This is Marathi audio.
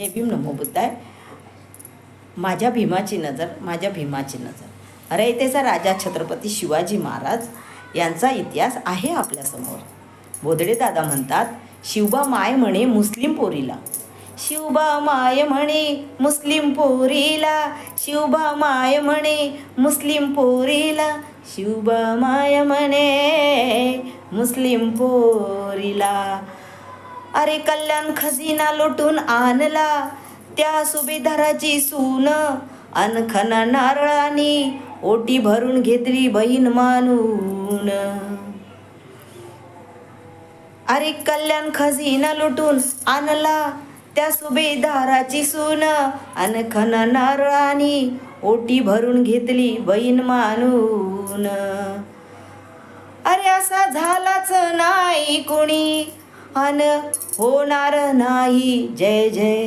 जय भीम नमो बुद्धाय. माझ्या भीमाची नजर, माझ्या भीमाची नजर. रयतेचा राजा छत्रपती शिवाजी महाराज यांचा इतिहास आहे आपल्यासमोर. बोधडे दादा म्हणतात, शिवबा माय म्हणे मुस्लिम पोरीला, शिवबा माय म्हणे मुस्लिम पोरीला, शिवबा माय म्हणे मुस्लिम पोरीला, शिवबा माय म्हणे मुस्लिम पोरीला. अरे कल्याण खजिना लुटून आणला त्या सुभेदाराची सून, अनखन नारळानी ओटी भरून घेतली बहीण मानून. अरे कल्याण खजिना लुटून आणला त्या सुभेदाराची सून, अनखन नारळानी ओटी भरून घेतली बहीण मानून. अरे असा झालाच नाही कुणी अन होणार नाही. जय जय